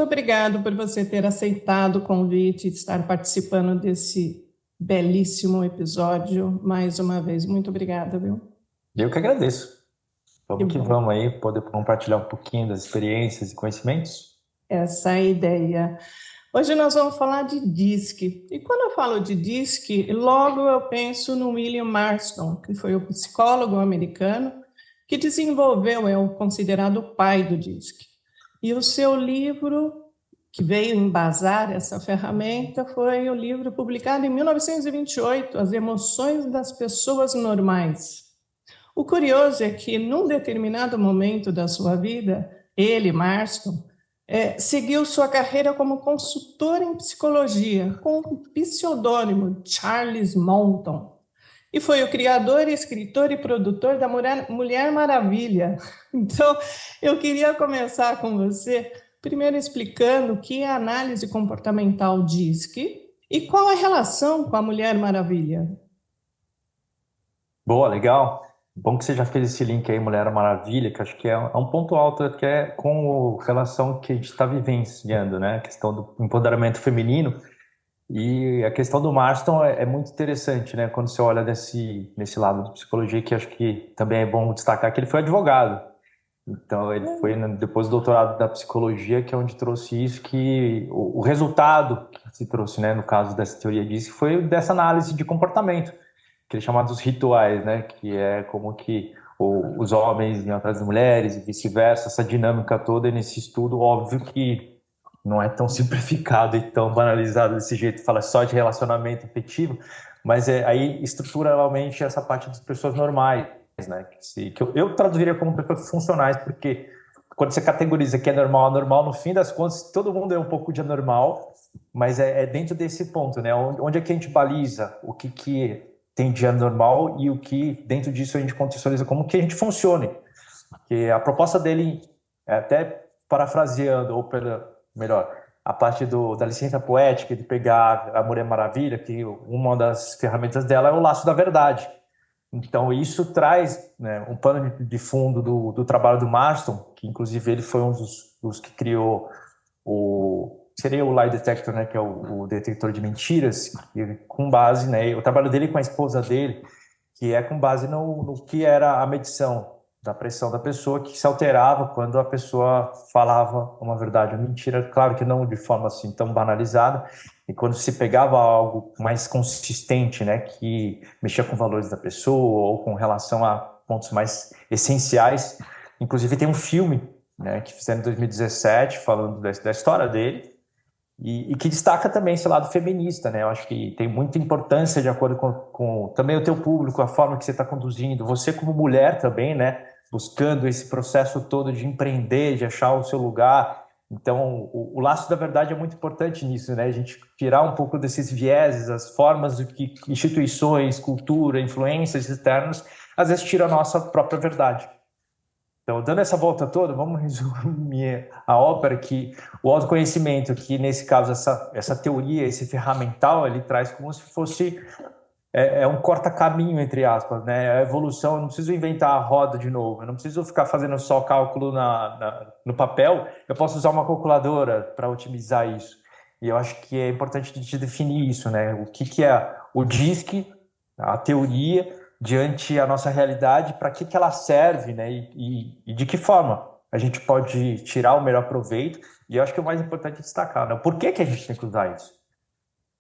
obrigado por você ter aceitado o convite e estar participando desse belíssimo episódio. Mais uma vez, muito obrigada, viu? Eu que agradeço. Que Vamos que bom. vamos aí, poder compartilhar um pouquinho das experiências e conhecimentos. Essa é a ideia. Hoje nós vamos falar de DISC. E quando eu falo de DISC, logo eu penso no William Marston, que foi o psicólogo americano que desenvolveu, é o considerado o pai do DISC. E o seu livro, que veio embasar essa ferramenta, foi o livro publicado em 1928, As Emoções das Pessoas Normais. O curioso é que, num determinado momento da sua vida, ele, Marston, seguiu sua carreira como consultor em psicologia, com o pseudônimo Charles Moulton, e foi o criador, escritor e produtor da Mulher Maravilha. Então, eu queria começar com você, primeiro explicando o que a análise comportamental diz e qual a relação com a Mulher Maravilha. Boa, legal. Bom que você já fez esse link aí, Mulher Maravilha, que acho que é um ponto alto, que é com a relação que a gente está vivenciando, né? A questão do empoderamento feminino. E a questão do Marston é muito interessante, né? Quando você olha nesse lado de psicologia, que acho que também é bom destacar que ele foi advogado. Então, ele foi depois do doutorado da psicologia, que é onde trouxe isso, que o resultado que se trouxe, né, no caso dessa teoria disso, foi dessa análise de comportamento, que ele chama dos rituais, né, que é como que os homens iam atrás das mulheres e vice-versa, essa dinâmica toda. E nesse estudo, óbvio que não é tão simplificado e tão banalizado desse jeito, fala só de relacionamento afetivo, mas aí estruturalmente essa parte das pessoas normais, né? Que eu traduziria como pessoas funcionais, porque quando você categoriza que é normal, anormal, no fim das contas, todo mundo é um pouco de anormal, mas é dentro desse ponto, né? Onde é que a gente baliza o que tem de anormal e o que dentro disso a gente contextualiza como que a gente funcione. Que a proposta dele, até parafraseando, ou melhor, a parte da licença poética, de pegar a Mulher Maravilha, que uma das ferramentas dela é o laço da verdade. Então, isso traz, né, um pano de fundo do trabalho do Marston, que inclusive ele foi um dos que criou seria o lie detector, né, que é o detector de mentiras, com base, né, o trabalho dele com a esposa dele, que é com base no que era a medição da pressão da pessoa, que se alterava quando a pessoa falava uma verdade ou mentira, claro que não de forma assim tão banalizada, e quando se pegava algo mais consistente, né, que mexia com valores da pessoa ou com relação a pontos mais essenciais. Inclusive tem um filme, né, que fizeram em 2017 falando da história dele, e que destaca também esse lado feminista, né? Eu acho que tem muita importância de acordo com também o teu público, a forma que você está conduzindo, você como mulher também, né? Buscando esse processo todo de empreender, de achar o seu lugar. Então, o laço da verdade é muito importante nisso, né? A gente tirar um pouco desses vieses, as formas do que instituições, cultura, influências externas, às vezes tira a nossa própria verdade. Então, dando essa volta toda, vamos resumir a ópera, que o autoconhecimento, que nesse caso essa teoria, esse ferramental, ele traz como se fosse um corta-caminho, entre aspas, né? A evolução, eu não preciso inventar a roda de novo, eu não preciso ficar fazendo só cálculo no papel, eu posso usar uma calculadora para otimizar isso. E eu acho que é importante a gente definir isso, né? O que é o DISC, a teoria, diante a nossa realidade, para que ela serve, né? E de que forma a gente pode tirar o melhor proveito. E eu acho que o mais importante é destacar, né? Por que a gente tem que usar isso?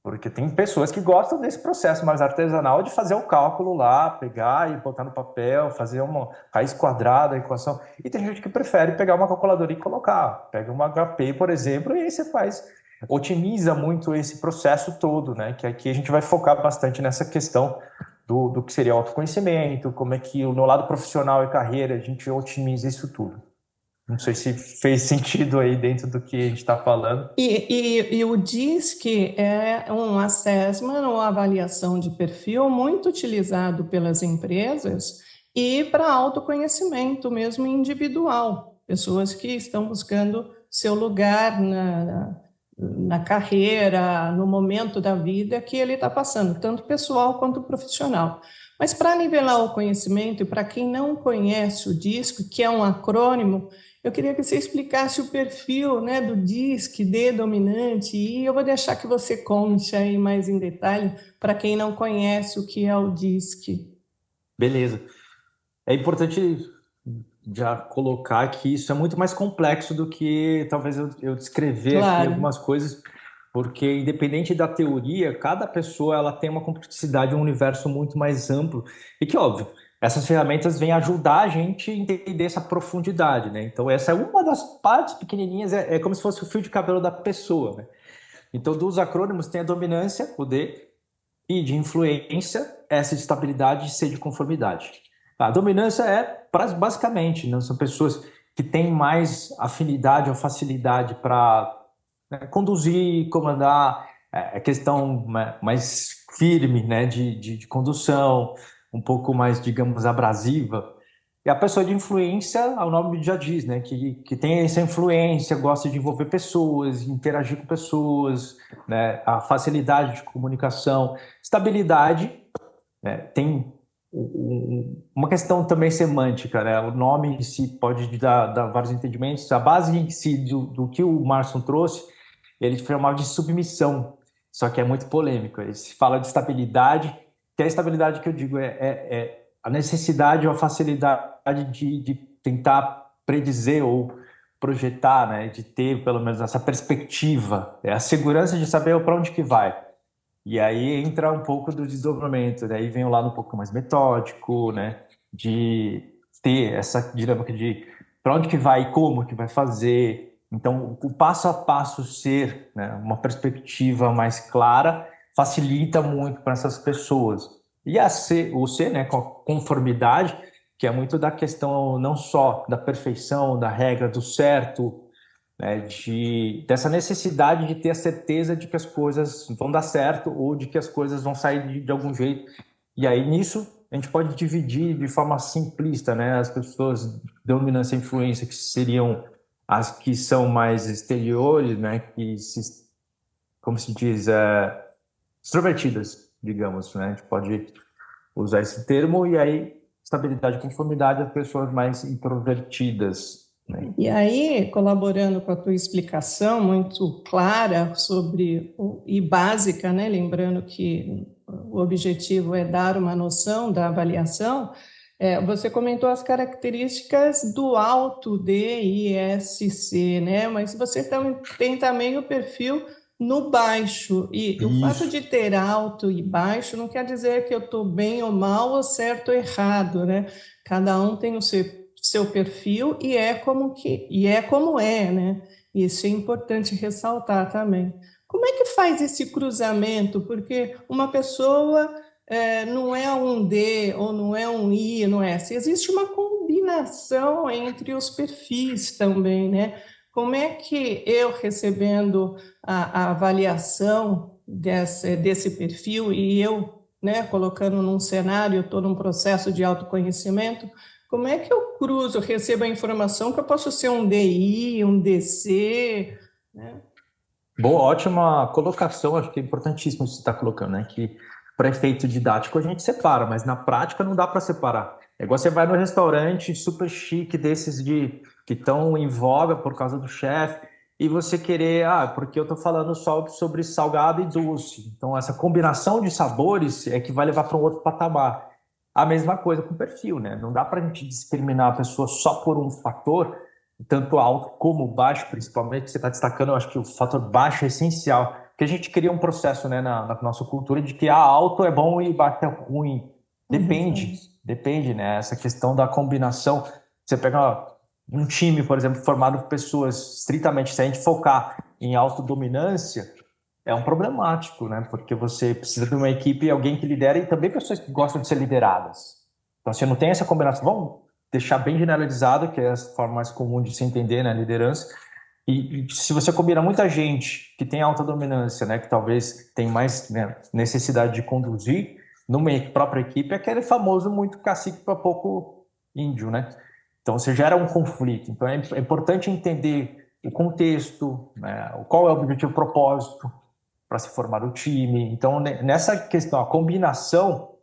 Porque tem pessoas que gostam desse processo mais artesanal de fazer o cálculo lá, pegar e botar no papel, fazer uma raiz quadrada, equação. E tem gente que prefere pegar uma calculadora e colocar. Pega uma HP, por exemplo, e aí você faz. Otimiza muito esse processo todo, né? Que aqui a gente vai focar bastante nessa questão do que seria autoconhecimento, como é que no lado profissional e carreira a gente otimiza isso tudo. Não sei se fez sentido aí dentro do que a gente está falando. E o DISC é um assessment, uma avaliação de perfil muito utilizado pelas empresas e para autoconhecimento mesmo individual. Pessoas que estão buscando seu lugar na carreira, no momento da vida que ele está passando, tanto pessoal quanto profissional. Mas para nivelar o conhecimento, e para quem não conhece o DISC, que é um acrônimo, eu queria que você explicasse o perfil, né, do DISC, D dominante, e eu vou deixar que você conte aí mais em detalhe para quem não conhece o que é o DISC. Beleza. É importante já colocar que isso é muito mais complexo do que talvez eu descrever aqui Claro, algumas coisas, porque independente da teoria, cada pessoa ela tem uma complexidade, um universo muito mais amplo e que, óbvio, essas ferramentas vêm ajudar a gente a entender essa profundidade, né? Então, essa é uma das partes pequenininhas, é como se fosse o fio de cabelo da pessoa, né? Então, dos acrônimos tem a dominância, o D, e de influência, S de estabilidade e C de conformidade. A dominância é, basicamente, né, são pessoas que têm mais afinidade ou facilidade para, né, conduzir, comandar, é questão, né, mais firme, né, de condução, um pouco mais, digamos, abrasiva. E a pessoa de influência, o nome já diz, né, que tem essa influência, gosta de envolver pessoas, interagir com pessoas, né, a facilidade de comunicação, estabilidade, né, tem uma questão também semântica, né, o nome em si pode dar vários entendimentos, a base em si do que o Marson trouxe, ele chamava de submissão, só que é muito polêmico, ele se fala de estabilidade, que a estabilidade que eu digo é a necessidade ou a facilidade de tentar predizer ou projetar, né, de ter pelo menos essa perspectiva, é a segurança de saber para onde que vai. E aí entra um pouco do desdobramento, daí vem o lado um pouco mais metódico, né, de ter essa dinâmica de para onde que vai e como que vai fazer. Então, o passo a passo ser, né, uma perspectiva mais clara facilita muito para essas pessoas. E o C, né, com a conformidade, que é muito da questão não só da perfeição, da regra, do certo, né, dessa necessidade de ter a certeza de que as coisas vão dar certo ou de que as coisas vão sair de algum jeito. E aí, nisso, a gente pode dividir de forma simplista, né, as pessoas de dominância e influência, que seriam as que são mais exteriores, né, como se diz, extrovertidas, digamos, né, a gente pode usar esse termo, e aí, estabilidade e conformidade, as pessoas mais introvertidas, né. e aí, colaborando com a tua explicação muito clara e básica, né? Lembrando que o objetivo é dar uma noção da avaliação, você comentou as características do alto DISC, né? Mas você tem também o perfil no baixo, e o fato Isso. de ter alto e baixo não quer dizer que eu estou bem ou mal, ou certo ou errado, né? Cada um tem o seu perfil e é como é, né? Isso é importante ressaltar também. Como é que faz esse cruzamento? Porque uma pessoa não é um D ou não é um I, não é? Se existe uma combinação entre os perfis também, né? Como é que eu recebendo a avaliação desse perfil e eu, né, colocando num cenário, estou num processo de autoconhecimento, como é que eu cruzo, recebo a informação que eu posso ser um DI, um DC, né? Boa, ótima colocação, acho que é importantíssimo isso que você está colocando, né? Que para efeito didático a gente separa, mas na prática não dá para separar. É igual você vai no restaurante super chique desses que estão em voga por causa do chefe, e você querer, porque eu estou falando só sobre salgado e doce. Então essa combinação de sabores é que vai levar para um outro patamar. A mesma coisa com o perfil, né? Não dá para a gente discriminar a pessoa só por um fator, tanto alto como baixo, principalmente. Você está destacando, eu acho que o fator baixo é essencial, porque a gente cria um processo, né, na nossa cultura de que alto é bom e baixo é ruim. Depende, Uhum. depende, né? Essa questão da combinação. Você pega um time, por exemplo, formado por pessoas estritamente, se a gente focar em autodominância, é um problemático, né? Porque você precisa de uma equipe, alguém que lidera e também pessoas que gostam de ser lideradas. Então, você não tem essa combinação. Vamos deixar bem generalizado, que é a forma mais comum de se entender, né, liderança. E se você combina muita gente que tem alta dominância, né, que talvez tem mais, né, necessidade de conduzir numa própria equipe, é aquele famoso muito cacique para pouco índio, né? Então você gera um conflito. Então é importante entender o contexto, né, qual é o objetivo, o propósito para se formar o time. Então nessa questão, a combinação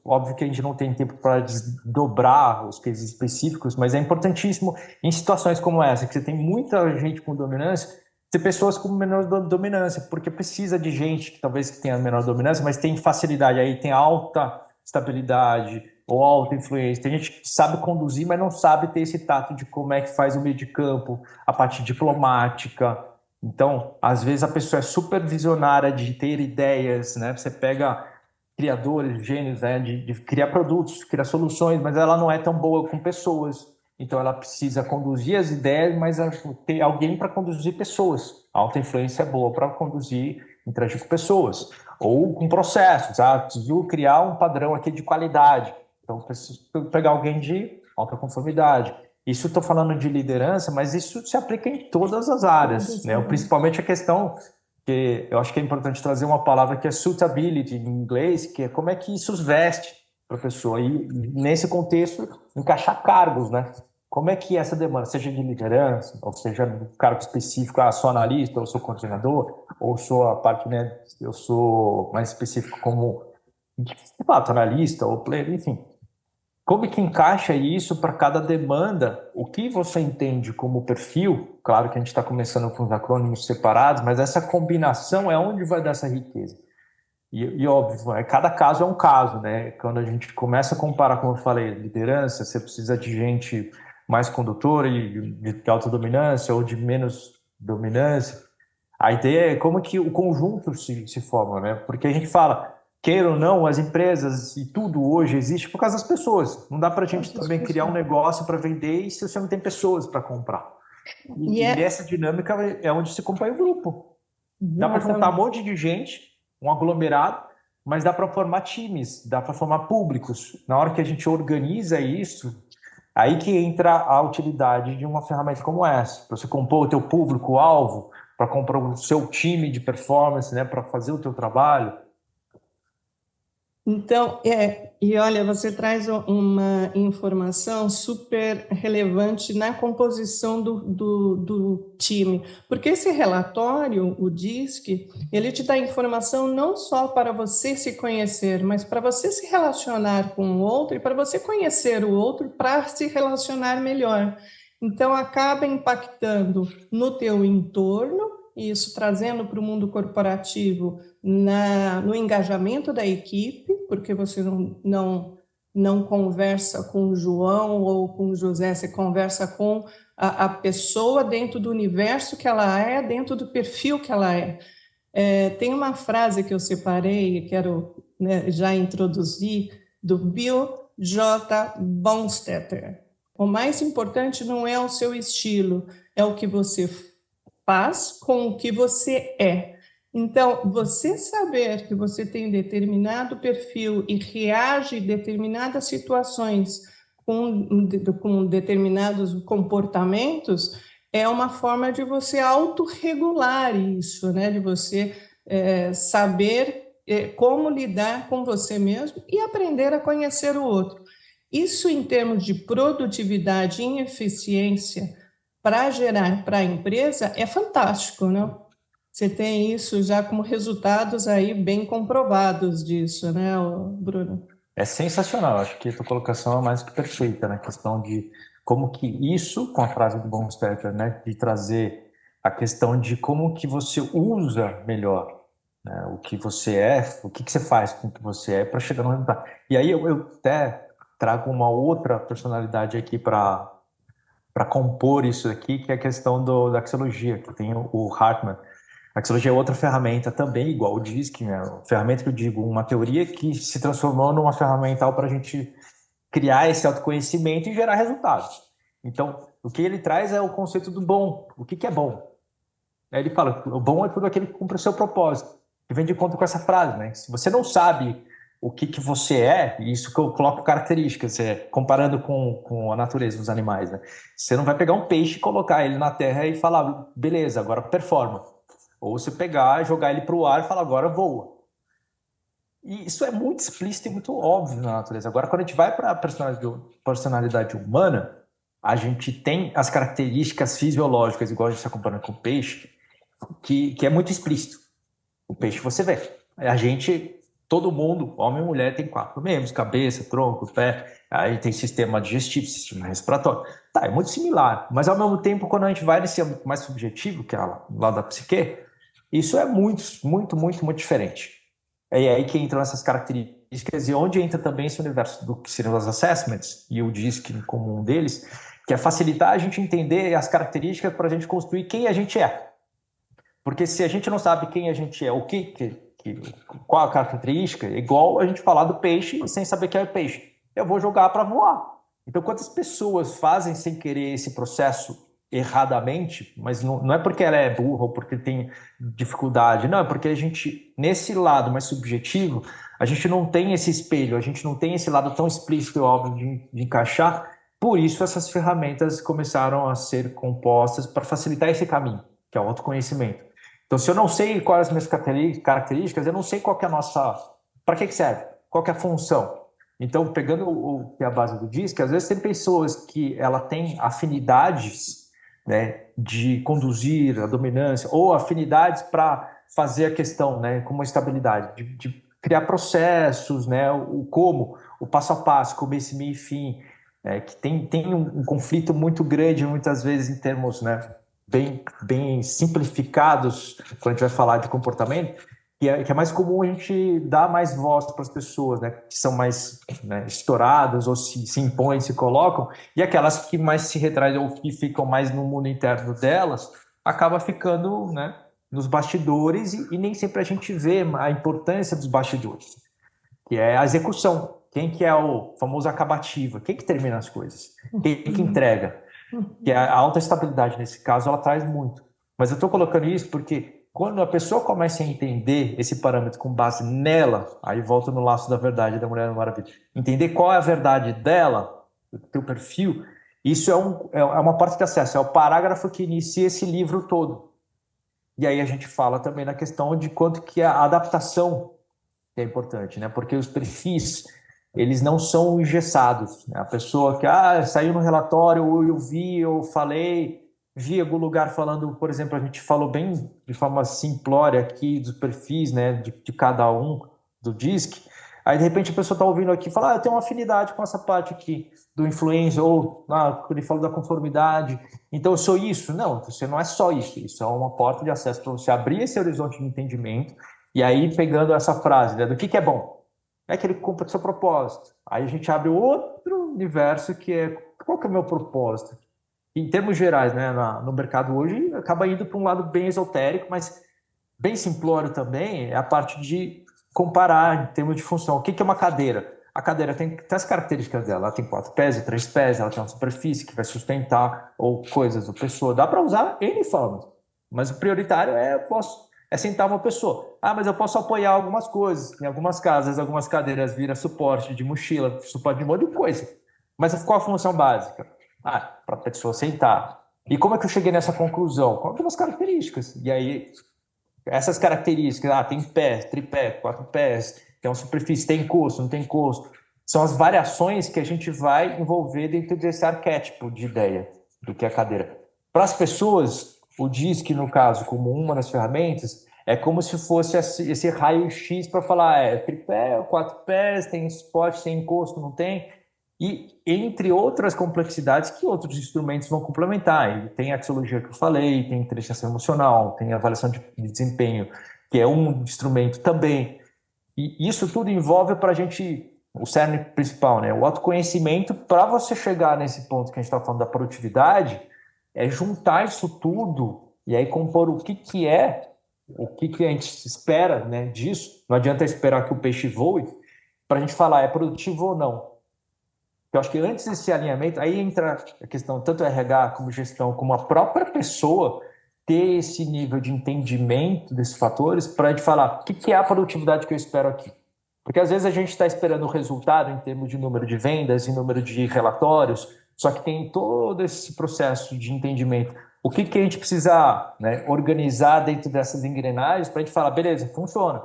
Óbvio que a gente não tem tempo para desdobrar os cases específicos, mas é importantíssimo em situações como essa, que você tem muita gente com dominância, ter pessoas com menor dominância, porque precisa de gente que talvez que tenha menor dominância, mas tem facilidade, aí tem alta estabilidade ou alta influência. Tem gente que sabe conduzir, mas não sabe ter esse tato de como é que faz o meio de campo, a parte diplomática. Então, às vezes a pessoa é super visionária de ter ideias, né? Você pega criadores, gênios, né? De criar produtos, criar soluções, mas ela não é tão boa com pessoas. Então, ela precisa conduzir as ideias, mas ter alguém para conduzir pessoas. A alta influência é boa para conduzir, interagir com pessoas. Ou com processos. Preciso criar um padrão aqui de qualidade. Então, preciso pegar alguém de alta conformidade. Isso estou falando de liderança, mas isso se aplica em todas as áreas, né? Principalmente a questão que eu acho que é importante trazer uma palavra que é suitability em inglês, que é como é que isso veste para a pessoa. E nesse contexto, encaixar cargos, né? Como é que essa demanda, seja de liderança, ou seja, no cargo específico, sou analista, ou sou coordenador, ou sou a parte, né? Eu sou mais específico como, de fato, analista ou player, enfim. Como que encaixa isso para cada demanda? O que você entende como perfil? Claro que a gente está começando com os acrônimos separados, mas essa combinação é onde vai dar essa riqueza. E óbvio, cada caso é um caso, né? Quando a gente começa a comparar, como eu falei, liderança, você precisa de gente mais condutora e de alta dominância ou de menos dominância. A ideia é como que o conjunto se forma, né? Porque a gente fala, queira ou não, as empresas e tudo hoje existe por causa das pessoas. Não dá para a gente também criar um negócio para vender e se você não tem pessoas para comprar. E essa dinâmica é onde se compõe o grupo. Dá para juntar um monte de gente, um aglomerado, mas dá para formar times, dá para formar públicos. Na hora que a gente organiza isso, aí que entra a utilidade de uma ferramenta como essa. Para você compor o teu público-alvo, para comprar o seu time de performance, né, para fazer o teu trabalho. Então, e olha, você traz uma informação super relevante na composição do time, porque esse relatório, o DISC, ele te dá informação não só para você se conhecer, mas para você se relacionar com o outro e para você conhecer o outro para se relacionar melhor. Então, acaba impactando no teu entorno, isso trazendo para o mundo corporativo no engajamento da equipe, porque você não conversa com o João ou com o José, você conversa com a pessoa dentro do universo que ela é, dentro do perfil que ela é. Tem uma frase que eu separei, quero, né, já introduzir, do Bill J. Bonstetter. O mais importante não é o seu estilo, é o que você faz com o que você é. Então, você saber que você tem determinado perfil e reage a determinadas situações com determinados comportamentos é uma forma de você autorregular isso, né? De você saber como lidar com você mesmo e aprender a conhecer o outro. Isso, em termos de produtividade e eficiência, para gerar para a empresa, é fantástico, não? Você tem isso já como resultados aí bem comprovados disso, né, Bruno? É sensacional, acho que a tua colocação é mais que perfeita, né? Questão de como que isso, com a frase do Bonstetter, né? De trazer a questão de como que você usa melhor, né? O que você é, o que você faz com o que você é para chegar no resultado. E aí eu até trago uma outra personalidade aqui para compor isso aqui, que é a questão da axiologia, que tem o Hartman. A axiologia é outra ferramenta também, igual o DISC, né? Ferramenta que eu digo, uma teoria que se transformou numa ferramental para a gente criar esse autoconhecimento e gerar resultados. Então, o que ele traz é o conceito do bom. O que é bom? Ele fala, o bom é tudo aquele que cumpre o seu propósito. E vem de conta com essa frase, né? Se você não sabe o que você é, e isso que eu coloco características, comparando com a natureza dos animais, né? Você não vai pegar um peixe, colocar ele na terra e falar, beleza, agora performa. Ou você pegar, jogar ele para o ar e falar, agora voa. E isso é muito explícito e muito óbvio na natureza. Agora, quando a gente vai para a personalidade humana, a gente tem as características fisiológicas, igual a gente está comparando com o peixe, que é muito explícito. O peixe você vê. A gente todo mundo, homem e mulher, tem 4 membros: cabeça, tronco, pé, aí tem sistema digestivo, sistema respiratório. Tá, é muito similar, mas ao mesmo tempo, quando a gente vai nesse âmbito mais subjetivo, que é lá da psique, isso é muito, muito, muito, muito diferente. É aí que entram essas características e onde entra também esse universo do que seriam os assessments, e o DISC como um deles, que é facilitar a gente entender as características para a gente construir quem a gente é. Porque se a gente não sabe quem a gente é, qual a característica, é igual a gente falar do peixe sem saber quem é o peixe. Eu vou jogar para voar. Então, quantas pessoas fazem sem querer esse processo erradamente, mas não é porque ela é burra ou porque tem dificuldade, não, é porque a gente, nesse lado mais subjetivo, a gente não tem esse espelho, a gente não tem esse lado tão explícito e óbvio de encaixar. Por isso, essas ferramentas começaram a ser compostas para facilitar esse caminho, que é o autoconhecimento. Então, se eu não sei quais as minhas características, eu não sei qual que é a nossa... Para que serve? Qual que é a função? Então, pegando o que é a base do DISC, às vezes tem pessoas que ela tem afinidades, né, de conduzir a dominância ou afinidades para fazer a questão, né, como a estabilidade, de criar processos, né, o passo a passo, começo, meio e fim, que tem um conflito muito grande muitas vezes em termos, né, bem simplificados quando a gente vai falar de comportamento, que é mais comum a gente dar mais voz para as pessoas, né, que são mais, né, estouradas ou se impõem, se colocam, e aquelas que mais se retraem ou que ficam mais no mundo interno delas, acaba ficando, né, nos bastidores e nem sempre a gente vê a importância dos bastidores, que é a execução. Quem que é o famoso acabativa? Quem que termina as coisas? Quem que entrega? Que a alta estabilidade, nesse caso, ela traz muito. Mas eu estou colocando isso porque quando a pessoa começa a entender esse parâmetro com base nela, aí volta no laço da verdade da Mulher Maravilha, entender qual é a verdade dela, o teu perfil, isso é uma porta de acesso, é o parágrafo que inicia esse livro todo. E aí a gente fala também na questão de quanto que a adaptação é importante, né? Porque os perfis, eles não são engessados, né? A pessoa que saiu no relatório, ou eu vi, eu falei, vi algum lugar falando, por exemplo, a gente falou bem de forma simplória aqui dos perfis, né, de cada um do DISC. Aí de repente a pessoa está ouvindo aqui e fala, eu tenho uma afinidade com essa parte aqui do influencer, ou ele falou da conformidade, então eu sou isso. Não, você não é só isso, isso é uma porta de acesso para você abrir esse horizonte de entendimento. E aí, pegando essa frase, né, do que é bom? É que ele cumpra o seu propósito. Aí a gente abre outro universo que é, qual que é o meu propósito? Em termos gerais, né, no mercado hoje, acaba indo para um lado bem esotérico, mas bem simplório também, é a parte de comparar em termos de função. O que é uma cadeira? A cadeira tem as características dela. Ela tem 4 pés e 3 pés, ela tem uma superfície que vai sustentar, ou coisas do pessoa. Dá para usar N formas, mas o prioritário é sentar uma pessoa. Mas eu posso apoiar algumas coisas. Em algumas casas, algumas cadeiras viram suporte de mochila, suporte de um monte de coisa. Mas qual a função básica? Para a pessoa sentar. E como é que eu cheguei nessa conclusão? Com algumas características. E aí, essas características, tem pé, tripé, 4 pés, tem uma superfície, tem encosto, não tem encosto. São as variações que a gente vai envolver dentro desse arquétipo de ideia do que é a cadeira. Para as pessoas, o DISC, no caso, como uma das ferramentas, é como se fosse esse raio-x para falar, tripé, 4 pés, tem suporte, tem encosto, não tem. E entre outras complexidades que outros instrumentos vão complementar. E tem a axiologia que eu falei, tem inteligência emocional, tem avaliação de desempenho, que é um instrumento também. E isso tudo envolve para a gente, o cerne principal, né? O autoconhecimento, para você chegar nesse ponto que a gente está falando da produtividade, é juntar isso tudo e aí compor o que é, o que a gente espera, né, disso. Não adianta esperar que o peixe voe para a gente falar é produtivo ou não. Eu acho que antes desse alinhamento, aí entra a questão, tanto RH como gestão, como a própria pessoa ter esse nível de entendimento desses fatores para a gente falar o que é a produtividade que eu espero aqui. Porque às vezes a gente está esperando o resultado em termos de número de vendas, em número de relatórios, só que tem todo esse processo de entendimento. O que a gente precisa, né, organizar dentro dessas engrenagens para a gente falar, beleza, funciona.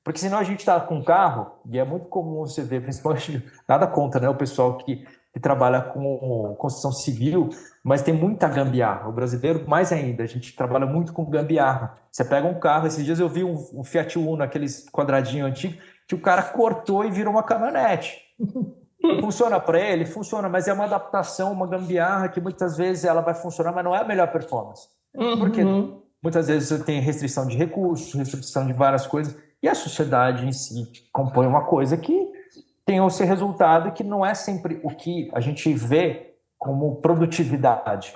Porque senão a gente está com um carro, e é muito comum você ver, principalmente, nada contra, né, o pessoal que trabalha com construção civil, mas tem muita gambiarra. O brasileiro, mais ainda, a gente trabalha muito com gambiarra. Você pega um carro, esses dias eu vi um Fiat Uno, aqueles quadradinhos antigos, que o cara cortou e virou uma caminhonete. Funciona para ele? Funciona, mas é uma adaptação, uma gambiarra que muitas vezes ela vai funcionar, mas não é a melhor performance. Porque Uhum. muitas vezes você tem restrição de recursos, restrição de várias coisas, e a sociedade em si compõe uma coisa que tem esse resultado que não é sempre o que a gente vê como produtividade.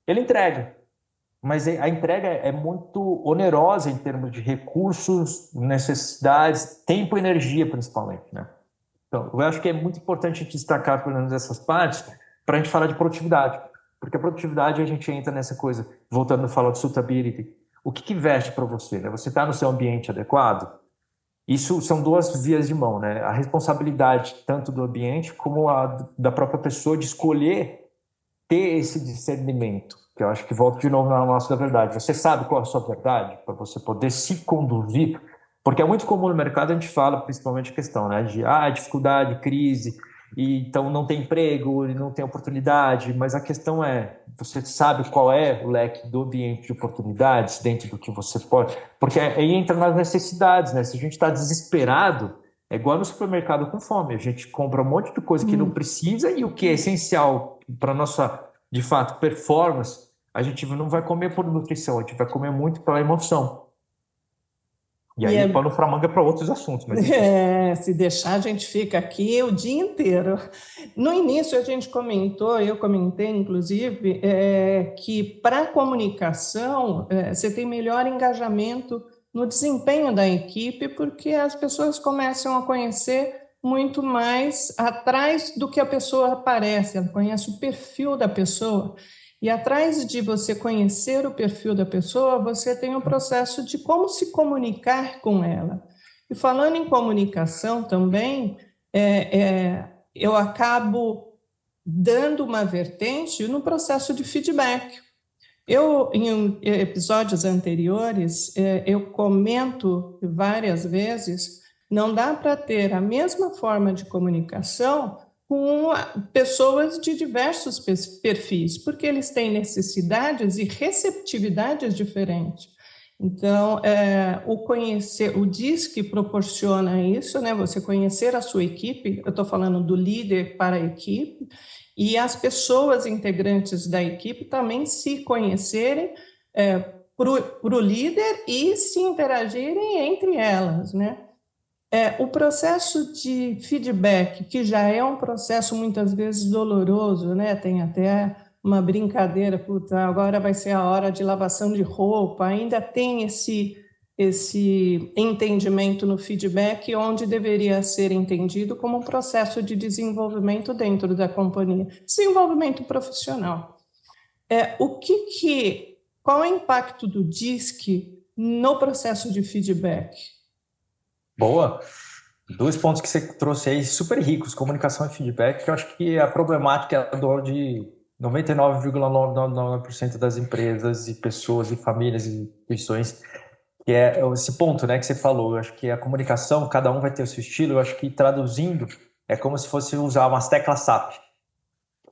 Ele entrega, mas a entrega é muito onerosa em termos de recursos, necessidades, tempo e energia, principalmente, né? Então, eu acho que é muito importante a gente destacar, pelo menos, essas partes, para a gente falar de produtividade. Porque a produtividade, a gente entra nessa coisa, voltando a falar de suitability. O que veste para você? Né? Você está no seu ambiente adequado? Isso são duas vias de mão, né? A responsabilidade tanto do ambiente como a da própria pessoa de escolher ter esse discernimento, que eu acho que volta de novo na nossa da verdade. Você sabe qual é a sua verdade para você poder se conduzir, porque é muito comum no mercado a gente fala, principalmente a questão, né, de dificuldade, crise, e então não tem emprego, não tem oportunidade, mas a questão é, você sabe qual é o leque do ambiente de oportunidades dentro do que você pode, porque aí entra nas necessidades, né? Se a gente está desesperado, é igual no supermercado com fome. A gente compra um monte de coisa que não Uhum. precisa e o que é essencial para nossa, de fato, performance, a gente não vai comer por nutrição, a gente vai comer muito pela emoção. E E aí, é, pano para manga para outros assuntos, mas enfim. se deixar, a gente fica aqui o dia inteiro. No início, a gente comentou, eu comentei, inclusive, que para a comunicação, você tem melhor engajamento no desempenho da equipe, porque as pessoas começam a conhecer muito mais atrás do que a pessoa aparece, ela conhece o perfil da pessoa. E atrás de você conhecer o perfil da pessoa, você tem o processo de como se comunicar com ela. E falando em comunicação também, eu acabo dando uma vertente no processo de feedback. Eu, em episódios anteriores, eu comento várias vezes, não dá para ter a mesma forma de comunicação com pessoas de diversos perfis, porque eles têm necessidades e receptividades diferentes. Então, o DISC proporciona isso, né? Você conhecer a sua equipe, eu estou falando do líder para a equipe, e as pessoas integrantes da equipe também se conhecerem para o líder e se interagirem entre elas, né? O processo de feedback, que já é um processo muitas vezes doloroso, né? Tem até uma brincadeira, puta, agora vai ser a hora de lavação de roupa, ainda tem esse entendimento no feedback, onde deveria ser entendido como um processo de desenvolvimento dentro da companhia, desenvolvimento profissional. Qual é o impacto do DISC no processo de feedback? Boa. Dois pontos que você trouxe aí super ricos, comunicação e feedback, que eu acho que a problemática é a dor de 99,99% das empresas e pessoas e famílias e instituições, que é esse ponto, né, que você falou. Eu acho que a comunicação, cada um vai ter o seu estilo. Eu acho que traduzindo é como se fosse usar umas teclas SAP.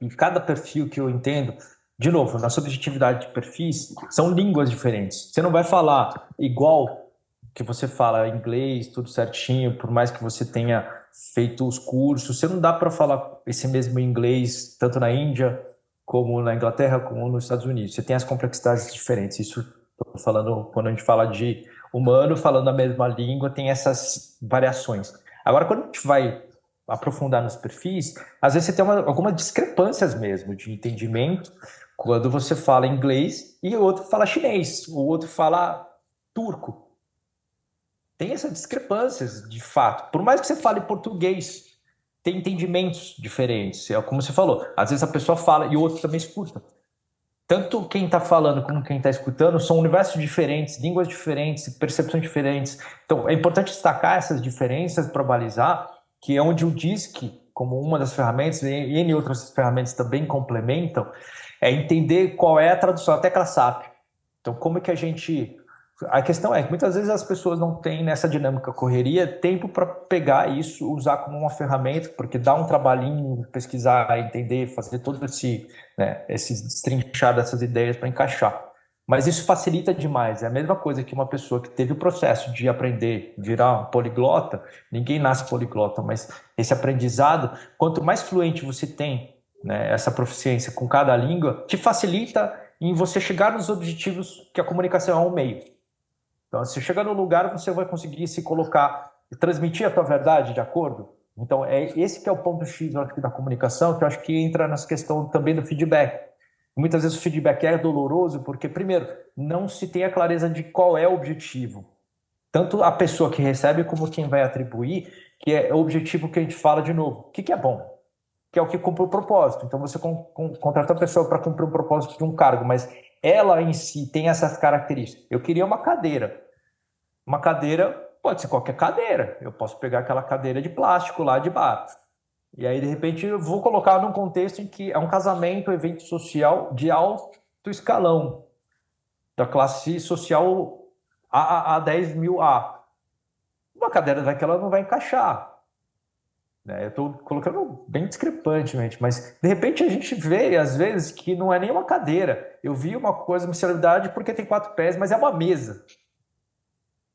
E cada perfil que eu entendo, de novo, na subjetividade de perfis, são línguas diferentes. Você não vai falar igual que você fala inglês, tudo certinho, por mais que você tenha feito os cursos, você não dá para falar esse mesmo inglês tanto na Índia como na Inglaterra, como nos Estados Unidos. Você tem as complexidades diferentes. Isso estou falando quando a gente fala de humano falando a mesma língua, tem essas variações. Agora, quando a gente vai aprofundar nos perfis, às vezes você tem algumas discrepâncias mesmo de entendimento quando você fala inglês e o outro fala chinês, o outro fala turco. Tem essas discrepâncias, de fato. Por mais que você fale português, tem entendimentos diferentes. É como você falou, às vezes a pessoa fala e o outro também escuta. Tanto quem está falando como quem está escutando são universos diferentes, línguas diferentes, percepções diferentes. Então, é importante destacar essas diferenças para balizar, que é onde o DISC, como uma das ferramentas, e N outras ferramentas também complementam, é entender qual é a tradução, a tecla SAP. Então, como é que a gente... A questão é que muitas vezes as pessoas não têm nessa dinâmica correria tempo para pegar isso, usar como uma ferramenta, porque dá um trabalhinho, pesquisar, entender, fazer todo esse, né, esse destrinchar dessas ideias para encaixar. Mas isso facilita demais. É a mesma coisa que uma pessoa que teve o processo de aprender, virar um poliglota. Ninguém nasce poliglota, mas esse aprendizado, quanto mais fluente você tem, né, essa proficiência com cada língua, te facilita em você chegar nos objetivos que a comunicação é um meio. Então, se chegar no lugar, você vai conseguir se colocar e transmitir a tua verdade de acordo. Então, é esse que é o ponto X, eu acho, da comunicação, que eu acho que entra nessa questão também do feedback. Muitas vezes o feedback é doloroso porque, primeiro, não se tem a clareza de qual é o objetivo. Tanto a pessoa que recebe como quem vai atribuir, que é o objetivo que a gente fala de novo. O que é bom? Que é o que cumpre o propósito. Então, você contrata a pessoa para cumprir um propósito de um cargo, mas ela em si tem essas características. Eu queria uma cadeira. Uma cadeira pode ser qualquer cadeira. Eu posso pegar aquela cadeira de plástico lá de bar. E aí, de repente, eu vou colocar num contexto em que é um casamento, um evento social de alto escalão, da classe social a 10 mil A. Uma cadeira daquela não vai encaixar. Né? Eu estou colocando bem discrepantemente, mas de repente a gente vê, às vezes, que não é nem uma cadeira. Eu vi uma coisa, uma celebridade, porque tem 4 pés, mas é uma mesa.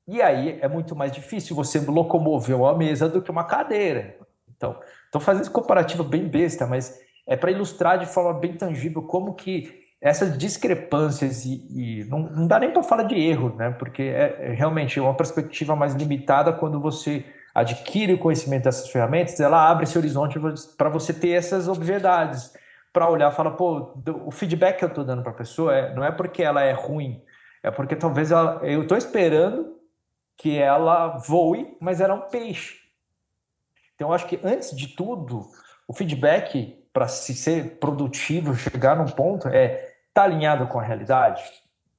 E aí é muito mais difícil você locomover uma mesa do que uma cadeira. Então, estou fazendo esse comparativo bem besta, mas é para ilustrar de forma bem tangível como que essas discrepâncias e não dá nem para falar de erro, né? Porque é realmente uma perspectiva mais limitada quando você adquire o conhecimento dessas ferramentas, ela abre esse horizonte para você ter essas obviedades, para olhar e falar, pô, o feedback que eu estou dando para a pessoa não é porque ela é ruim, é porque talvez eu estou esperando que ela voe, mas ela é um peixe. Então, eu acho que, antes de tudo, o feedback, para se ser produtivo, chegar num ponto, tá alinhado com a realidade?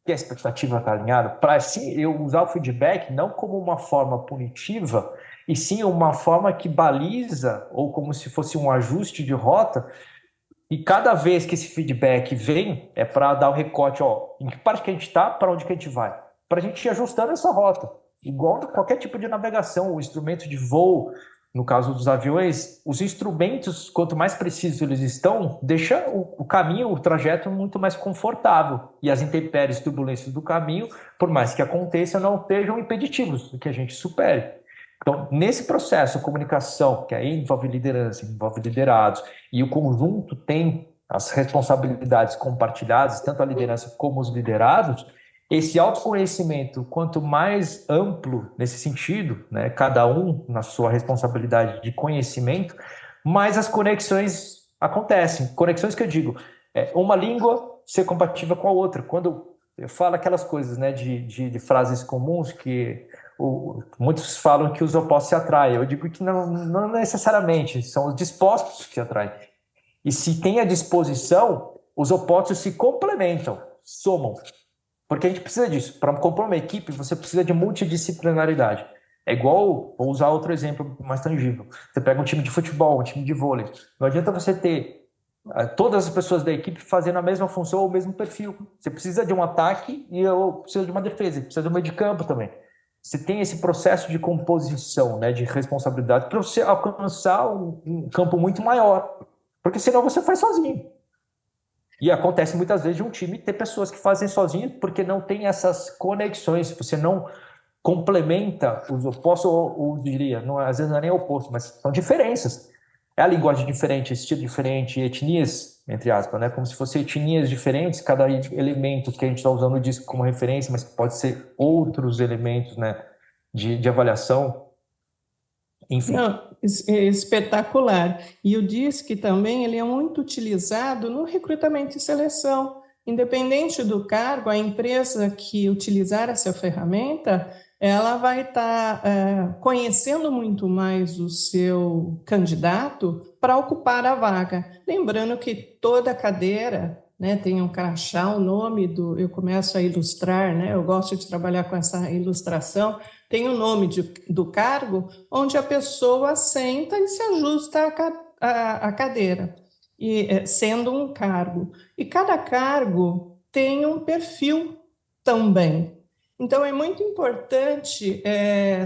Que a expectativa está alinhada? Para, assim, eu usar o feedback não como uma forma punitiva, e sim uma forma que baliza, ou como se fosse um ajuste de rota, e cada vez que esse feedback vem, é para dar o recorte, ó, em que parte que a gente está, para onde que a gente vai. Para a gente ir ajustando essa rota. Igual qualquer tipo de navegação, o instrumento de voo, no caso dos aviões, os instrumentos, quanto mais precisos eles estão, deixa o caminho, o trajeto muito mais confortável. E as intempéries, turbulências do caminho, por mais que aconteça, não sejam impeditivos do que a gente supere. Então, nesse processo, a comunicação, que aí envolve liderança, envolve liderados, e o conjunto tem as responsabilidades compartilhadas, tanto a liderança como os liderados, esse autoconhecimento, quanto mais amplo nesse sentido, né, cada um na sua responsabilidade de conhecimento, mais as conexões acontecem. Conexões que eu digo, uma língua ser compatível com a outra. Quando eu falo aquelas coisas, né, de frases comuns que muitos falam que os opostos se atraem. Eu digo que não necessariamente, são os dispostos que atraem. E se tem a disposição, os opostos se complementam, somam. Porque a gente precisa disso. Para compor uma equipe, você precisa de multidisciplinaridade. É igual, vou usar outro exemplo mais tangível. Você pega um time de futebol, um time de vôlei. Não adianta você ter todas as pessoas da equipe fazendo a mesma função ou o mesmo perfil. Você precisa de um ataque e eu preciso de uma defesa. Precisa de um meio de campo também. Você tem esse processo de composição, né, de responsabilidade para você alcançar um campo muito maior. Porque senão você faz sozinho. E acontece muitas vezes de um time ter pessoas que fazem sozinho porque não tem essas conexões, você não complementa os opostos, ou diria, não, às vezes não é nem oposto, mas são diferenças. É a linguagem diferente, estilo diferente, etnias, entre aspas, né? Como se fossem etnias diferentes, cada elemento que a gente está usando o disco como referência, mas pode ser outros elementos, né, de avaliação, enfim. Não, espetacular. E o DISC também ele é muito utilizado no recrutamento e seleção. Independente do cargo, a empresa que utilizar essa ferramenta, ela vai estar conhecendo muito mais o seu candidato para ocupar a vaga. Lembrando que toda cadeira, né, tem um crachá, o nome do... Eu começo a ilustrar, né, eu gosto de trabalhar com essa ilustração, tem o nome do cargo, onde a pessoa senta e se ajusta à cadeira, e, sendo um cargo. E cada cargo tem um perfil também. Então, é muito importante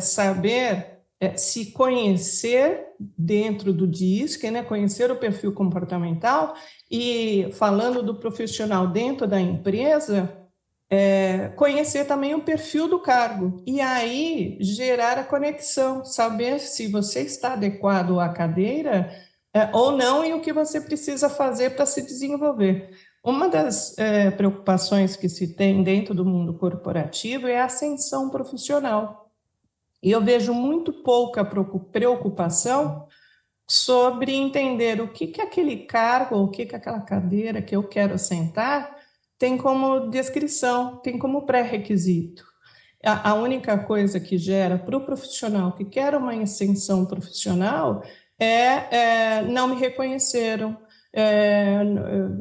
saber se conhecer dentro do DISC, né, conhecer o perfil comportamental, e falando do profissional dentro da empresa, conhecer também o perfil do cargo e aí gerar a conexão, saber se você está adequado à cadeira ou não e o que você precisa fazer para se desenvolver. Uma das preocupações que se tem dentro do mundo corporativo é a ascensão profissional. E eu vejo muito pouca preocupação sobre entender o que que aquele cargo, ou o que que aquela cadeira que eu quero sentar tem como descrição, tem como pré-requisito. A única coisa que gera para o profissional que quer uma ascensão profissional não me reconheceram,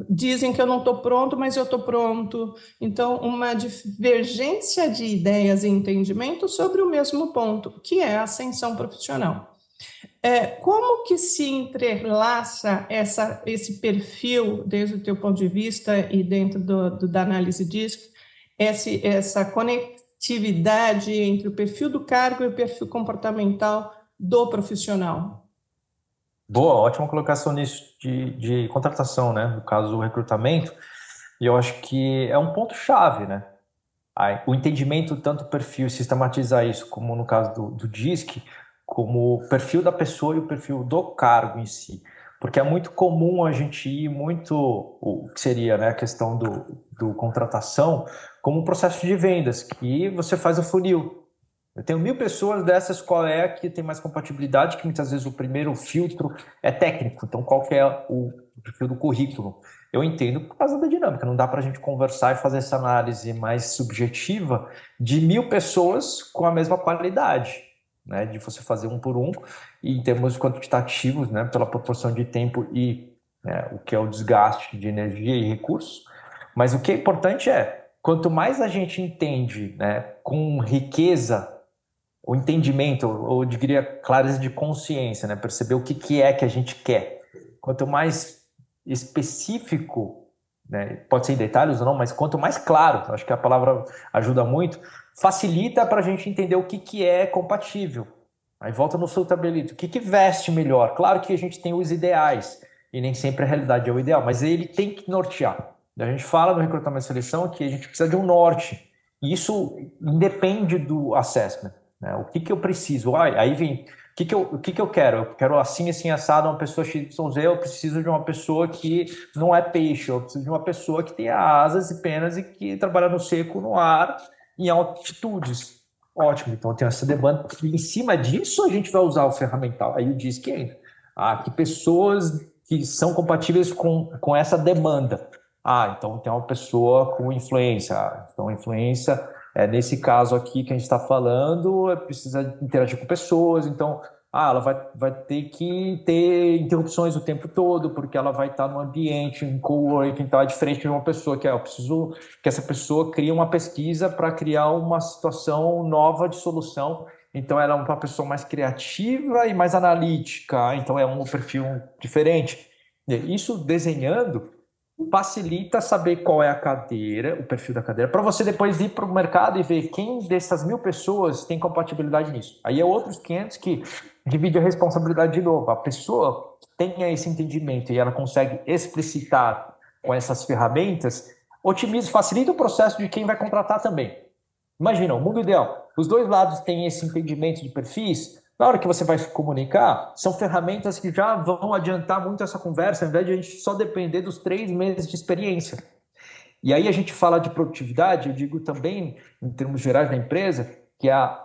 dizem que eu não estou pronto, mas eu estou pronto. Então, uma divergência de ideias e entendimento sobre o mesmo ponto, que é a ascensão profissional. Como que se entrelaça esse perfil, desde o teu ponto de vista e dentro da análise disso, essa conectividade entre o perfil do cargo e o perfil comportamental do profissional? Boa, ótima colocação nisso de contratação, né? No caso, o recrutamento. E eu acho que é um ponto-chave, né? O entendimento, tanto perfil, sistematizar isso, como no caso do DISC, como o perfil da pessoa e o perfil do cargo em si. Porque é muito comum a gente ir muito, o que seria, né, a questão do contratação, como um processo de vendas, que você faz o funil. Eu tenho 1.000 pessoas dessas, qual é a que tem mais compatibilidade, que muitas vezes o primeiro filtro é técnico, então qual que é o perfil do currículo? Eu entendo por causa da dinâmica, não dá para a gente conversar e fazer essa análise mais subjetiva de 1.000 pessoas com a mesma qualidade, né? De você fazer um por um, e em termos quantitativos, né? Pela proporção de tempo e o que é o desgaste de energia e recursos. Mas o que é importante quanto mais a gente entende, né, com riqueza o entendimento, ou eu diria clareza de consciência, né? Perceber o que é que a gente quer. Quanto mais específico, né? Pode ser em detalhes ou não, mas quanto mais claro, acho que a palavra ajuda muito, facilita para a gente entender o que é compatível. Aí volta no suitability. O que veste melhor? Claro que a gente tem os ideais, e nem sempre a realidade é o ideal, mas ele tem que nortear. A gente fala no recrutamento e seleção que a gente precisa de um norte, e isso independe do assessment. Né? O que eu preciso? Aí vem, o que eu quero? Eu quero assim assado, uma pessoa XYZ, eu preciso de uma pessoa que não é peixe, eu preciso de uma pessoa que tenha asas e penas e que trabalha no seco, no ar, em altitudes. Ótimo, então tem essa demanda. E em cima disso, a gente vai usar o ferramental. Aí o diz que entra. Que pessoas que são compatíveis com essa demanda. Então tem uma pessoa com influência. Então, influência nesse caso aqui que a gente está falando, precisa interagir com pessoas, então ela vai ter que ter interrupções o tempo todo, porque ela vai estar num ambiente, em coworking, então é diferente de uma pessoa que eu preciso que essa pessoa crie uma pesquisa para criar uma situação nova de solução. Então ela é uma pessoa mais criativa e mais analítica, então é um perfil diferente. Isso desenhando facilita saber qual é a cadeira, o perfil da cadeira, para você depois ir para o mercado e ver quem dessas 1.000 pessoas tem compatibilidade nisso. Aí é outros 500 que divide a responsabilidade de novo. A pessoa tenha esse entendimento e ela consegue explicitar com essas ferramentas, otimiza, facilita o processo de quem vai contratar também. Imagina, o mundo ideal. Os dois lados têm esse entendimento de perfis. Na hora que você vai se comunicar, são ferramentas que já vão adiantar muito essa conversa, ao invés de a gente só depender dos 3 meses de experiência. E aí a gente fala de produtividade, eu digo também, em termos gerais da empresa, que é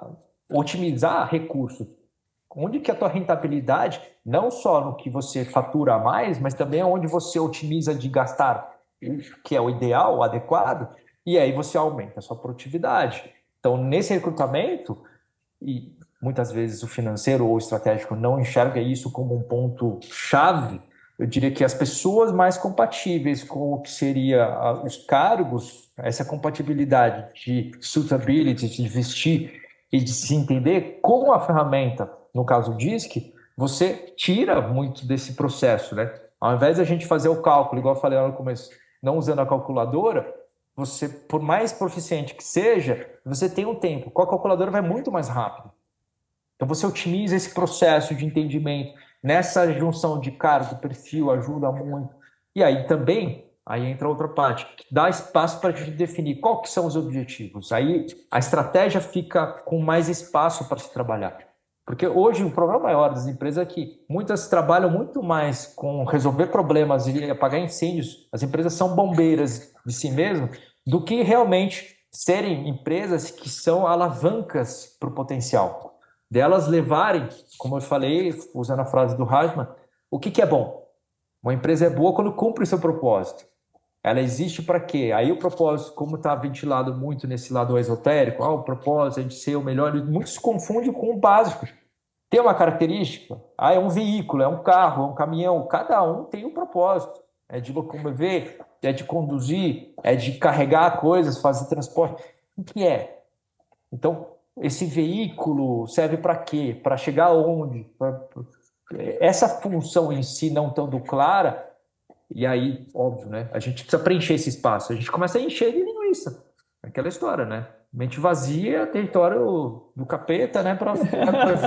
otimizar recursos. Onde que a tua rentabilidade, não só no que você fatura a mais, mas também onde você otimiza de gastar, que é o ideal, o adequado, e aí você aumenta a sua produtividade. Então, nesse recrutamento, e muitas vezes o financeiro ou o estratégico não enxerga isso como um ponto chave, eu diria que as pessoas mais compatíveis com o que seria os cargos, essa compatibilidade de suitability, de vestir e de se entender com a ferramenta, no caso o DISC, você tira muito desse processo, né? Ao invés de a gente fazer o cálculo, igual eu falei lá no começo, não usando a calculadora, você, por mais proficiente que seja, você tem um tempo. Com a calculadora vai muito mais rápido. Então você otimiza esse processo de entendimento. Nessa junção de cargo, perfil, ajuda muito. E aí também, Aí entra outra parte, que dá espaço para a gente definir qual que são os objetivos. Aí a estratégia fica com mais espaço para se trabalhar. Porque hoje o problema maior das empresas é que muitas trabalham muito mais com resolver problemas e apagar incêndios. As empresas são bombeiras de si mesmas do que realmente serem empresas que são alavancas para o potencial. Delas levarem, como eu falei, usando a frase do Hajman, o que é bom? Uma empresa é boa quando cumpre seu propósito. Ela existe para quê? Aí o propósito, como está ventilado muito nesse lado esotérico, o propósito é de ser o melhor, muitos se confundem com o básico. Tem uma característica, é um veículo, é um carro, é um caminhão, cada um tem um propósito. É de locomover, é de conduzir, é de carregar coisas, fazer transporte. O que é? Então, esse veículo serve para quê? Para chegar aonde? Essa função em si não estando clara, e aí, óbvio, né? A gente precisa preencher esse espaço. A gente começa a encher de linguiça. Aquela história, né? Mente vazia, território do capeta, né? Para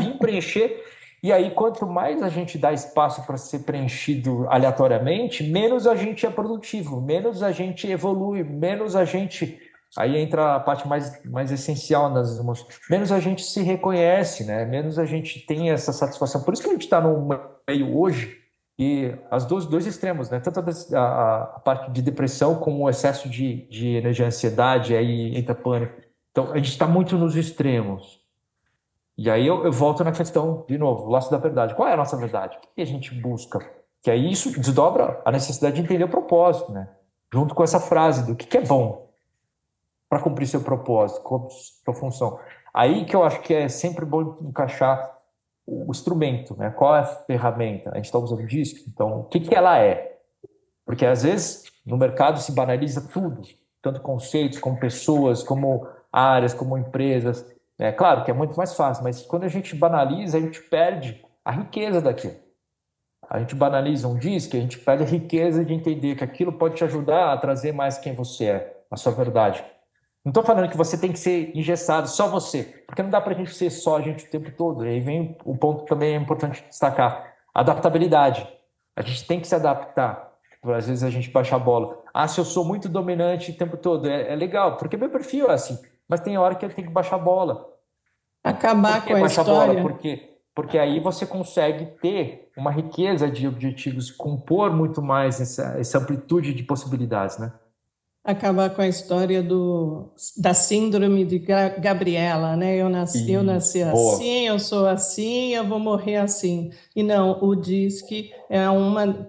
vir preencher. E aí, quanto mais a gente dá espaço para ser preenchido aleatoriamente, menos a gente é produtivo, menos a gente evolui, menos a gente. Aí entra a parte mais essencial das emoções. Menos a gente se reconhece, né? Menos a gente tem essa satisfação. Por isso que a gente está no meio hoje e as dois extremos, né? Tanto a parte de depressão como o excesso de energia, ansiedade, aí entra pânico. Então, a gente está muito nos extremos. E aí eu volto na questão, de novo, o laço da verdade. Qual é a nossa verdade? O que a gente busca? Que aí isso desdobra a necessidade de entender o propósito, né? Junto com essa frase do que é bom para cumprir seu propósito, qual a sua função. Aí que eu acho que é sempre bom encaixar o instrumento, né? Qual é a ferramenta? A gente está usando disco, então o que ela é? Porque às vezes no mercado se banaliza tudo, tanto conceitos como pessoas, como áreas, como empresas. É claro que é muito mais fácil, mas quando a gente banaliza, a gente perde a riqueza daquilo. A gente banaliza um disco, a gente perde a riqueza de entender que aquilo pode te ajudar a trazer mais quem você é, a sua verdade. Não estou falando que você tem que ser engessado, só você, porque não dá para a gente ser só a gente o tempo todo. E aí vem o ponto que também é importante destacar: adaptabilidade. A gente tem que se adaptar. Às vezes a gente baixa a bola. Se eu sou muito dominante o tempo todo, é legal, porque meu perfil é assim. Mas tem hora que eu tenho que baixar a bola. Por Acabar que com a baixar a bola? história. Porque aí você consegue ter uma riqueza de objetivos, compor muito mais essa amplitude de possibilidades, né? Acabar com a história da síndrome de Gabriela, né? Eu nasci Isso, boa. assim, eu sou assim, eu vou morrer assim. E não, o DISC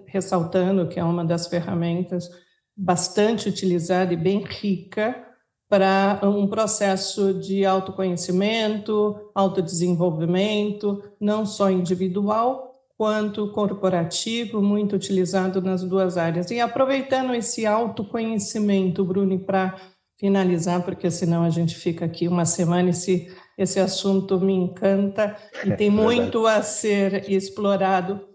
ressaltando que é uma das ferramentas bastante utilizada e bem rica para um processo de autoconhecimento, autodesenvolvimento, não só individual, quanto corporativo, muito utilizado nas duas áreas. E aproveitando esse autoconhecimento, Bruni, para finalizar, porque senão a gente fica aqui uma semana e esse assunto me encanta e tem muito a ser explorado.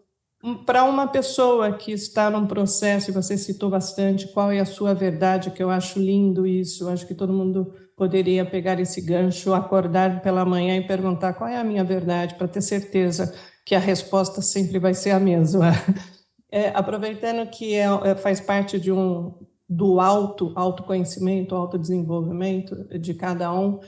Para uma pessoa que está num processo, e você citou bastante, qual é a sua verdade, que eu acho lindo isso, eu acho que todo mundo poderia pegar esse gancho, acordar pela manhã e perguntar qual é a minha verdade, para ter certeza que a resposta sempre vai ser a mesma. Aproveitando que faz parte do autoconhecimento, autodesenvolvimento de cada um,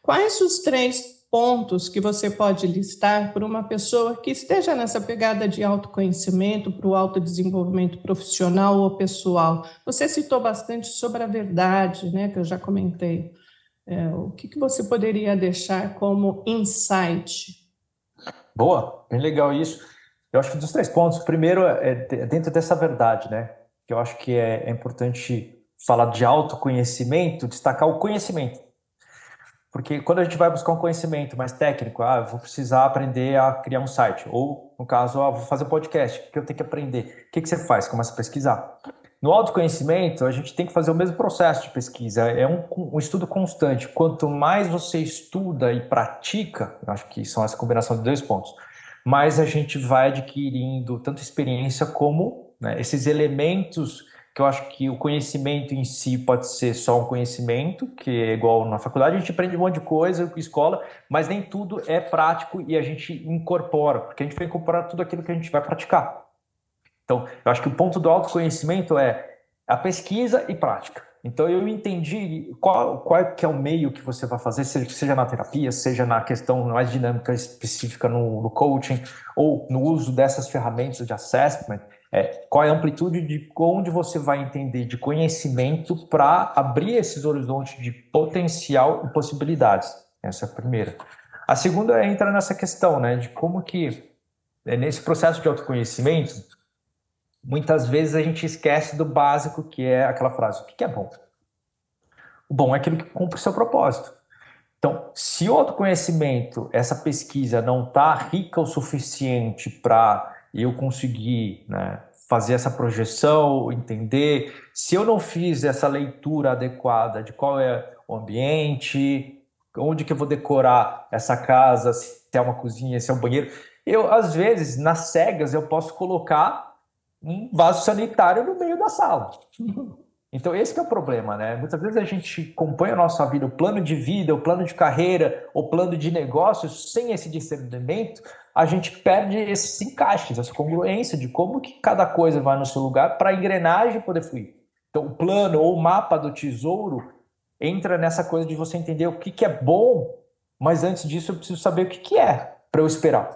quais os 3 pontos que você pode listar para uma pessoa que esteja nessa pegada de autoconhecimento, para o autodesenvolvimento profissional ou pessoal? Você citou bastante sobre a verdade, né, que eu já comentei. O que você poderia deixar como insight? Boa, bem legal isso. Eu acho que dos 3 pontos, o primeiro é dentro dessa verdade, né? Que eu acho que é importante falar de autoconhecimento, destacar o conhecimento. Porque quando a gente vai buscar um conhecimento mais técnico, eu vou precisar aprender a criar um site, ou no caso, vou fazer um podcast, o que eu tenho que aprender? O que você faz? Começa a pesquisar. No autoconhecimento, a gente tem que fazer o mesmo processo de pesquisa, é um estudo constante. Quanto mais você estuda e pratica, eu acho que são essa combinação de 2 pontos, mais a gente vai adquirindo tanto experiência como, né, esses elementos que eu acho que o conhecimento em si pode ser só um conhecimento, que é igual na faculdade, a gente aprende um monte de coisa com escola, mas nem tudo é prático e a gente incorpora, porque a gente vai incorporar tudo aquilo que a gente vai praticar. Então, eu acho que o ponto do autoconhecimento é a pesquisa e prática. Então, eu entendi qual que é o meio que você vai fazer, seja na terapia, seja na questão mais dinâmica específica no coaching, ou no uso dessas ferramentas de assessment, qual é a amplitude de onde você vai entender de conhecimento para abrir esses horizontes de potencial e possibilidades. Essa é a primeira. A segunda entra nessa questão, né, de como que, nesse processo de autoconhecimento, muitas vezes a gente esquece do básico, que é aquela frase: o que é bom? O bom é aquilo que cumpre o seu propósito. Então, se o autoconhecimento, essa pesquisa não está rica o suficiente para eu conseguir, né, fazer essa projeção, entender, se eu não fiz essa leitura adequada de qual é o ambiente, onde que eu vou decorar essa casa, se é uma cozinha, se é um banheiro, eu, às vezes, nas cegas, eu posso colocar um vaso sanitário no meio da sala. Então, esse que é o problema, né? Muitas vezes a gente compõe a nossa vida, o plano de vida, o plano de carreira, o plano de negócios, sem esse discernimento, a gente perde esses encaixes, essa congruência de como que cada coisa vai no seu lugar para a engrenagem poder fluir. Então, o plano ou o mapa do tesouro entra nessa coisa de você entender o que é bom, mas antes disso eu preciso saber o que é para eu esperar.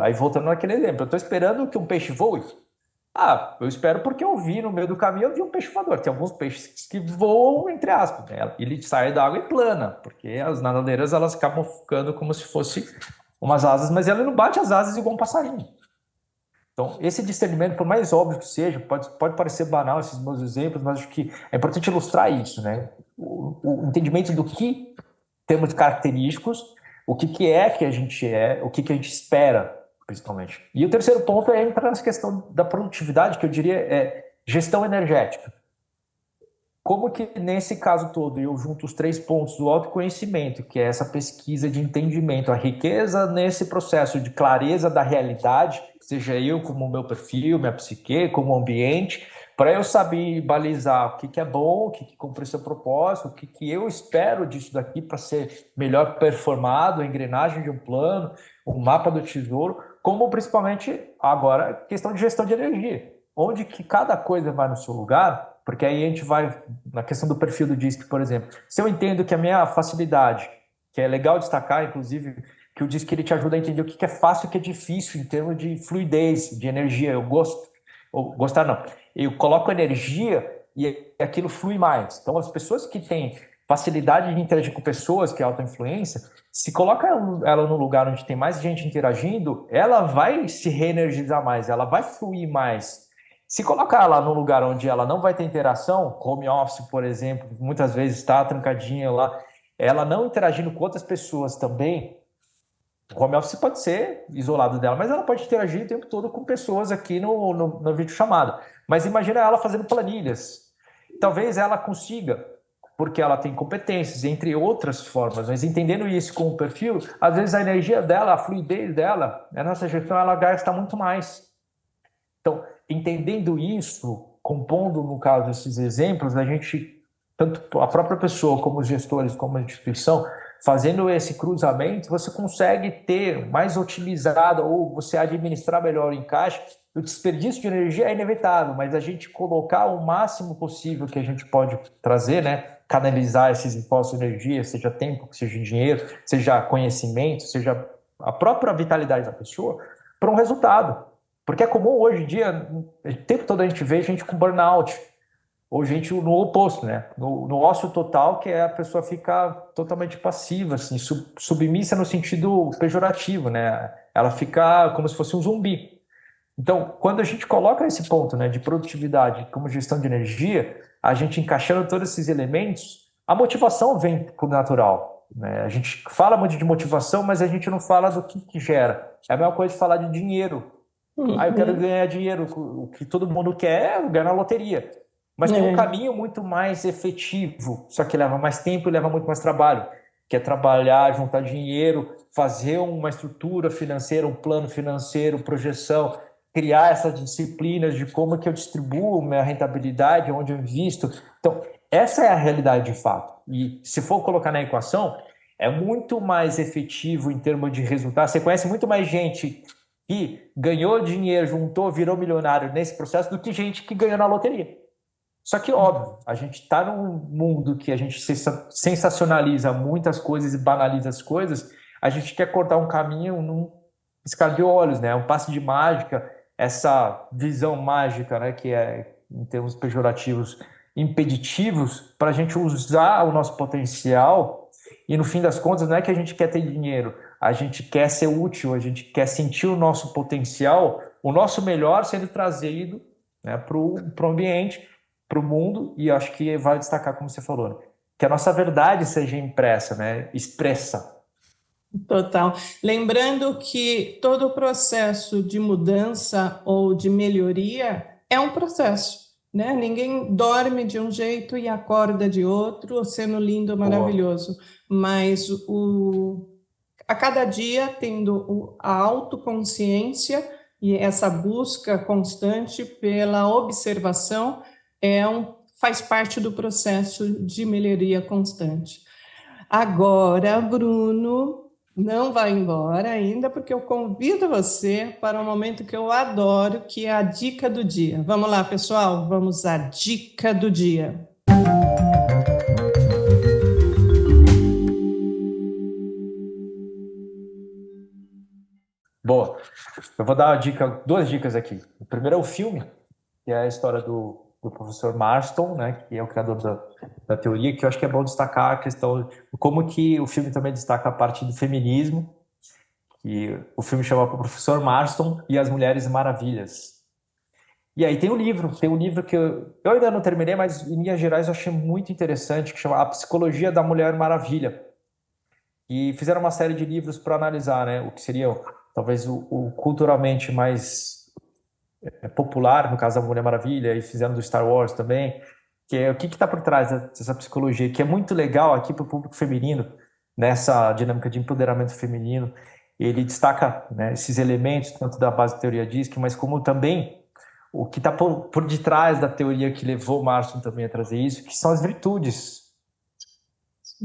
Aí voltando naquele exemplo, eu estou esperando que um peixe voe. Eu espero porque eu vi no meio do caminho, eu vi um peixe voador. Tem alguns peixes que voam, entre aspas, né? Ele sai da água e plana, porque as nadadeiras elas acabam ficando como se fosse umas asas, mas ele não bate as asas igual um passarinho. Então, esse discernimento, por mais óbvio que seja, pode parecer banal esses meus exemplos, mas acho que é importante ilustrar isso, né? O entendimento do que temos de característicos, o que é que a gente é, o que a gente espera, principalmente. E o terceiro ponto é entrar nessa questão da produtividade, que eu diria é gestão energética. Como que nesse caso todo eu junto os 3 pontos do autoconhecimento, que é essa pesquisa de entendimento, a riqueza nesse processo de clareza da realidade, seja eu como o meu perfil, minha psique, como ambiente, para eu saber balizar o que é bom, o que cumpre o seu propósito, o que eu espero disso daqui para ser melhor performado, a engrenagem de um plano, o mapa do tesouro, como principalmente agora questão de gestão de energia, onde que cada coisa vai no seu lugar, porque aí a gente vai na questão do perfil do DISC, por exemplo. Se eu entendo que a minha facilidade, que é legal destacar, inclusive, que o DISC ele te ajuda a entender o que é fácil e o que é difícil em termos de fluidez, de energia. Eu gosto, ou gostar não, eu coloco energia e aquilo flui mais. Então, as pessoas que têm facilidade de interagir com pessoas, que é autoinfluência, se coloca ela no lugar onde tem mais gente interagindo, ela vai se reenergizar mais, ela vai fluir mais. Se colocar ela num lugar onde ela não vai ter interação, home office, por exemplo, muitas vezes está trancadinha lá, ela não interagindo com outras pessoas também, o home office pode ser isolado dela, mas ela pode interagir o tempo todo com pessoas aqui no videochamada. Mas imagina ela fazendo planilhas. Talvez ela consiga, porque ela tem competências, entre outras formas, mas entendendo isso com o perfil, às vezes a energia dela, a fluidez dela, a nossa gestão, ela gasta muito mais. Então, entendendo isso, compondo, no caso, esses exemplos, a gente, tanto a própria pessoa, como os gestores, como a instituição, fazendo esse cruzamento, você consegue ter mais otimizado ou você administrar melhor o encaixe. O desperdício de energia é inevitável, mas a gente colocar o máximo possível que a gente pode trazer, né? Canalizar esses impostos de energia, seja tempo, seja dinheiro, seja conhecimento, seja a própria vitalidade da pessoa, para um resultado. Porque é comum hoje em dia, o tempo todo a gente vê gente com burnout, ou gente no oposto, né? No ócio total, que é a pessoa ficar totalmente passiva, assim, submissa no sentido pejorativo, né? Ela fica como se fosse um zumbi. Então, quando a gente coloca esse ponto, né, de produtividade como gestão de energia, a gente encaixando todos esses elementos, a motivação vem por natural, né? A gente fala muito de motivação, mas a gente não fala do que gera. É a mesma coisa de falar de dinheiro. Eu quero ganhar dinheiro. O que todo mundo quer é ganhar na loteria. Mas tem um caminho muito mais efetivo, só que leva mais tempo e leva muito mais trabalho, que é trabalhar, juntar dinheiro, fazer uma estrutura financeira, um plano financeiro, projeção, criar essas disciplinas de como que eu distribuo minha rentabilidade, onde eu invisto. Então, essa é a realidade de fato. E se for colocar na equação, é muito mais efetivo em termos de resultado. Você conhece muito mais gente que ganhou dinheiro, juntou, virou milionário nesse processo do que gente que ganhou na loteria. Só que, óbvio, a gente está num mundo que a gente sensacionaliza muitas coisas e banaliza as coisas, a gente quer cortar um caminho num piscar de olhos, né? Um passe de mágica, essa visão mágica, né? Que é, em termos pejorativos, impeditivos, para a gente usar o nosso potencial e, no fim das contas, não é que a gente quer ter dinheiro, a gente quer ser útil, a gente quer sentir o nosso potencial, o nosso melhor sendo trazido, né, para o ambiente, para o mundo, e acho que vale destacar, como você falou, né, que a nossa verdade seja impressa, né, expressa. Total. Lembrando que todo o processo de mudança ou de melhoria é um processo, né? Ninguém dorme de um jeito e acorda de outro, sendo lindo, maravilhoso. Mas a cada dia tendo a autoconsciência e essa busca constante pela observação faz parte do processo de melhoria constante. Agora, Bruno, não vai embora ainda, porque eu convido você para um momento que eu adoro, que é a dica do dia. Vamos lá, pessoal? Vamos à dica do dia. Boa. Eu vou dar duas dicas aqui. O primeiro é o filme, que é a história do professor Marston, né, que é o criador da teoria, que eu acho que é bom destacar a questão, como que o filme também destaca a parte do feminismo, que o filme chama O Professor Marston e as Mulheres Maravilhas. E aí tem um livro que eu ainda não terminei, mas em linhas gerais eu achei muito interessante, que chama A Psicologia da Mulher Maravilha. E fizeram uma série de livros para analisar, né, o que seria talvez o culturalmente mais popular, no caso da Mulher Maravilha, e fizeram do Star Wars também, que é o que está por trás dessa psicologia, que é muito legal aqui para o público feminino, nessa dinâmica de empoderamento feminino. Ele destaca, né, esses elementos, tanto da base da teoria DISC, mas como também o que está por detrás da teoria que levou Marston também a trazer isso, que são as virtudes.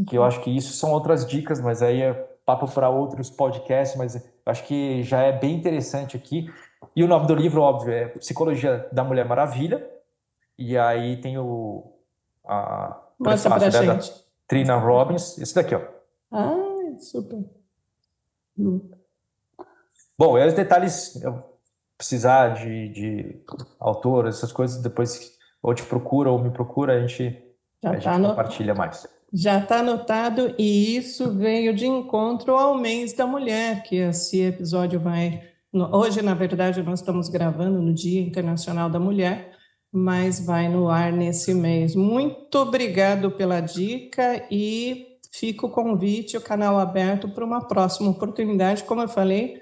Que eu acho que isso são outras dicas, mas aí é papo para outros podcasts, mas eu acho que já é bem interessante aqui. E o nome do livro, óbvio, é Psicologia da Mulher Maravilha. E aí tem a Mostra pra prefácio, né, gente. da Trina Robbins. Esse daqui, ó. Ah, super. Bom, e aí os detalhes, eu precisar de autor, essas coisas, depois ou te procura ou me procura, a gente compartilha mais. Já está anotado, e isso veio de encontro ao mês da mulher, que esse episódio vai... Hoje, na verdade, nós estamos gravando no Dia Internacional da Mulher, mas vai no ar nesse mês. Muito obrigado pela dica e fica o convite, o canal aberto para uma próxima oportunidade. Como eu falei,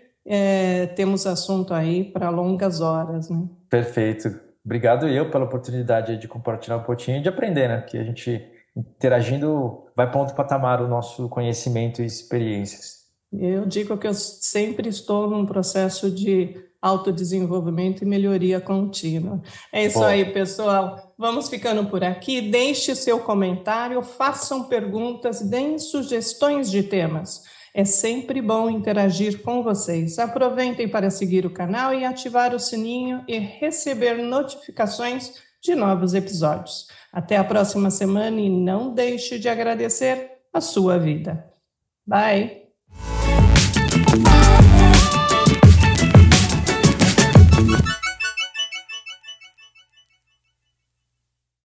temos assunto aí para longas horas, né? Perfeito. Obrigado eu pela oportunidade de compartilhar um pouquinho e de aprender, né? Que a gente, interagindo, vai para outro patamar o nosso conhecimento e experiências. Eu digo que eu sempre estou num processo de autodesenvolvimento e melhoria contínua. É isso aí, pessoal. Vamos ficando por aqui. Deixe seu comentário, façam perguntas, deem sugestões de temas. É sempre bom interagir com vocês. Aproveitem para seguir o canal e ativar o sininho e receber notificações de novos episódios. Até a próxima semana e não deixe de agradecer a sua vida. Bye!